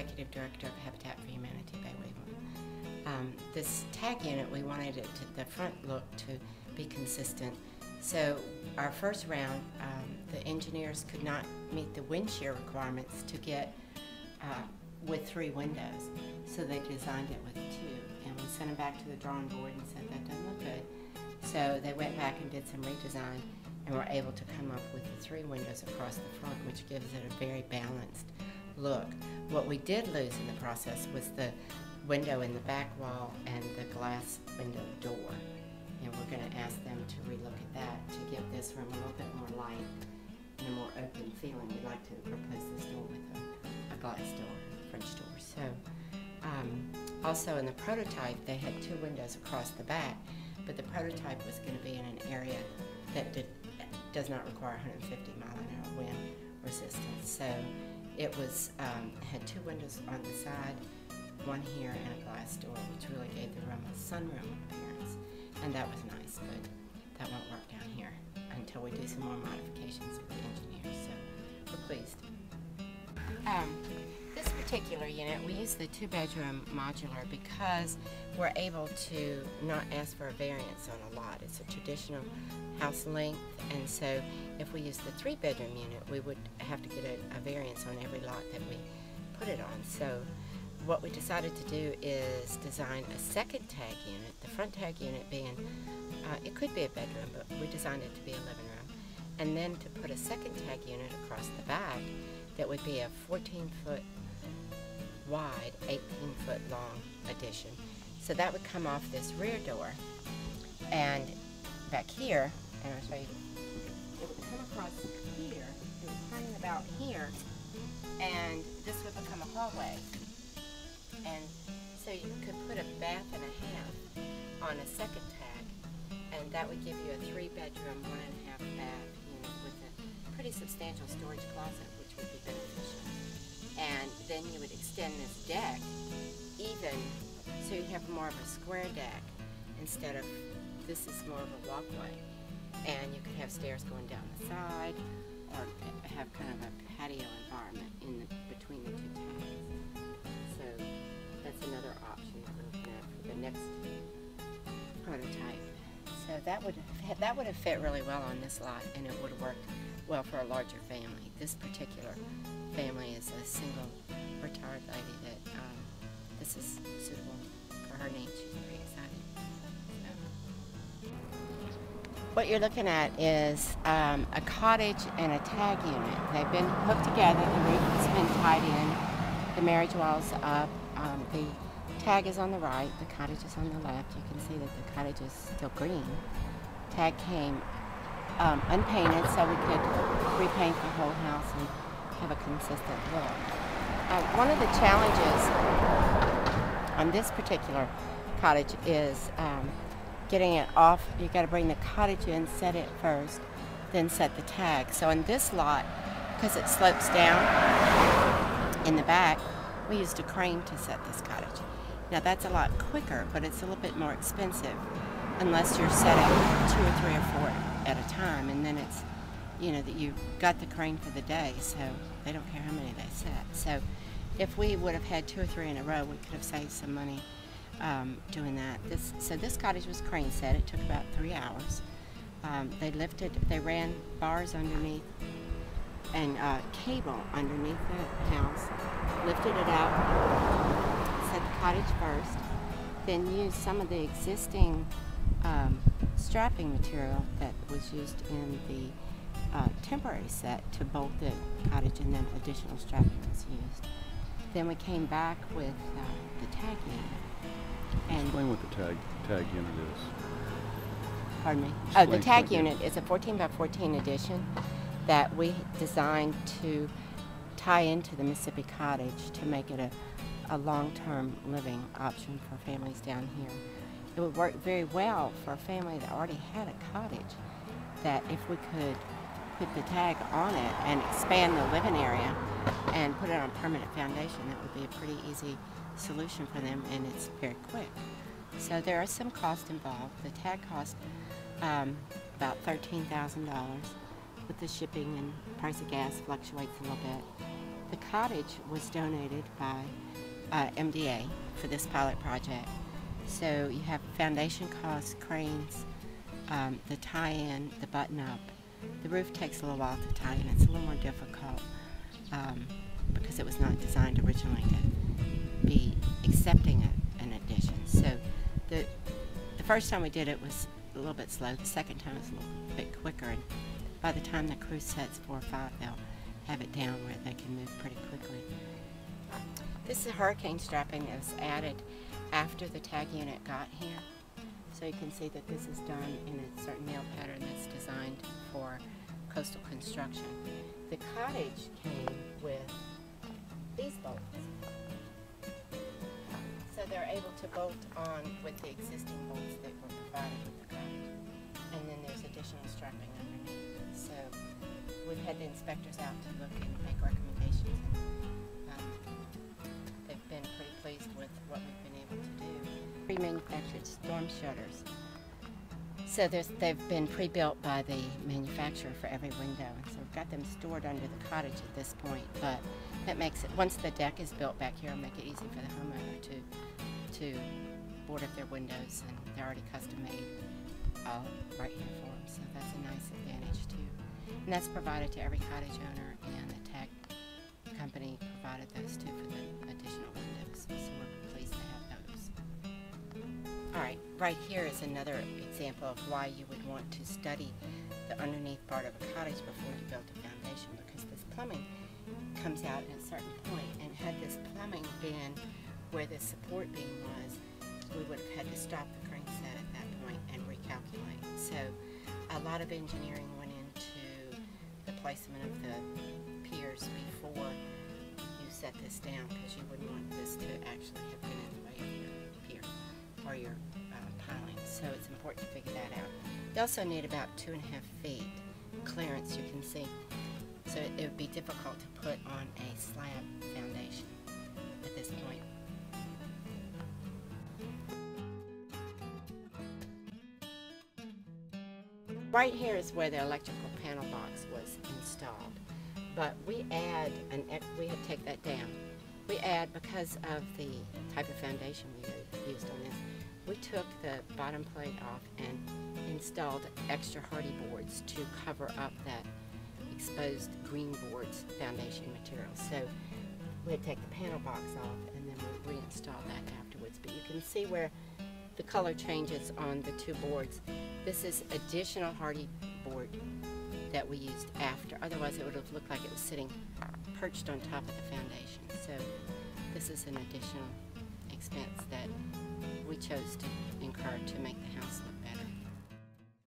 Executive Director of Habitat for Humanity Bay Waveland. This tag unit, we wanted it to, the front look to be consistent. So our first round, the engineers could not meet the wind shear requirements to get with 3 windows, so they designed it with 2. And we sent them back to the drawing board and said that doesn't look good. So they went back and did some redesign and were able to come up with the 3 windows across the front, which gives it a very balanced look. What we did lose in the process was the window in the back wall and the glass window door. And we're going to ask them to relook at that to give this room a little bit more light and a more open feeling. We'd like to replace this door with a glass door, French door. So also in the prototype, they had 2 windows across the back, but the prototype was going to be in an area that does not require 150 mile-an-hour wind resistance. So it was had 2 windows on the side, 1 here, and a glass door, which really gave the room a sunroom appearance. And that was nice, but that won't work down here until we do some more modifications with the engineers. So we're pleased. This particular unit, we use the 2-bedroom modular because we're able to not ask for a variance on a lot. It's a traditional house length, and so if we use the 3-bedroom unit, we would have to get a variance on every lot that we put it on. So what we decided to do is design a second tag unit, the front tag unit being, it could be a bedroom, but we designed it to be a living room, and then to put a second tag unit across the back that would be a 14-foot wide, 18-foot long addition. So that would come off this rear door, and back here, and I'll show you, it would come across here, it would turn about here, and this would become a hallway. And so you could put a bath and a half on a second tag, and that would give you a 3-bedroom, 1.5 bath unit with a pretty substantial storage closet, which would be beneficial. And then you would extend this deck even, so you have more of a square deck instead of, this is more of a walkway. And you could have stairs going down the side, or have kind of a patio environment between the 2 tags. So that's another option that we're looking at for the next prototype. So that would have fit really well on this lot, and it would have worked well for a larger family. This particular family is a single retired lady that this is suitable for her needs. She's pretty excited. So. What you're looking at is a cottage and a tag unit. They've been hooked together, the roof has been tied in, the marriage wall's up, the tag is on the right, the cottage is on the left. You can see that the cottage is still green. Tag came unpainted, so we could repaint the whole house and have a consistent look. One of the challenges on this particular cottage is getting it off. You got to bring the cottage in, set it first, then set the tag. So in this lot, because it slopes down in the back, we used a crane to set this cottage. Now that's a lot quicker, but it's a little bit more expensive unless you're setting 2 or 3 or 4 at a time, and then it's, you know, that you got the crane for the day, so they don't care how many they set. So if we would have had 2 or 3 in a row, we could have saved some money doing that. So this cottage was crane set. It took about 3 hours. They ran bars underneath and cable underneath the house, lifted it out, set the cottage first, then used some of the existing strapping material that was used in the temporary set to bolt the cottage, and then additional strapping was used. Then we came back with the tag unit. And explain what the tag unit is. Pardon me? Oh, the tag unit is a 14 by 14 addition that we designed to tie into the Mississippi cottage to make it a long-term living option for families down here. It would work very well for a family that already had a cottage, that if we could put the tag on it and expand the living area and put it on permanent foundation, that would be a pretty easy solution for them, and it's very quick. So there are some costs involved. The tag cost about $13,000, but the shipping and price of gas fluctuates a little bit. The cottage was donated by MDA for this pilot project. So you have foundation costs, cranes, the tie-in, the button-up. The roof takes a little while to tie in. It's a little more difficult because it was not designed originally to be accepting an addition. So the first time we did it was a little bit slow. The second time was a little bit quicker, and by the time the crew sets 4 or 5, they'll have it down where they can move pretty quickly. This is hurricane strapping that was added after the tag unit got here. So you can see that this is done in a certain nail pattern that's designed for coastal construction. The cottage came with these bolts. So they're able to bolt on with the existing bolts that were provided with the cottage. And then there's additional strapping underneath. So we've had the inspectors out to look and make recommendations. And, they've been pretty pleased with what we've been able to do. Pre-manufactured storm shutters. So they've been pre-built by the manufacturer for every window. And so we've got them stored under the cottage at this point. But that makes it, once the deck is built back here, it'll make it easy for the homeowner to board up their windows, and they're already custom made right here for them. So that's a nice advantage too. And that's provided to every cottage owner, and the tag company provided those too for the additional windows. So we're pleased to have those. Alright, right here is another example of why you would want to study the underneath part of a cottage before you build a foundation, because this plumbing comes out at a certain point, and had this plumbing been where the support beam was, we would have had to stop the crane set at that point and recalculate. So a lot of engineering went into the placement of the piers before you set this down, because you wouldn't want this to actually have been in the way of your pier or your piling. So it's important to figure that out. You also need about 2.5 feet clearance, you can see. So it would be difficult to put on a slab foundation at this point. Right here is where the electrical panel box was installed. But we had to take that down. We add, because of the type of foundation we used on this, we took the bottom plate off and installed extra hardy boards to cover up that exposed green boards foundation material. So we had to take the panel box off, and then we'll reinstall that afterwards. But you can see where the color changes on the 2 boards. This is additional hardy board that we used after. Otherwise it would have looked like it was sitting perched on top of the foundation. So this is an additional expense that we chose to incur to make the house look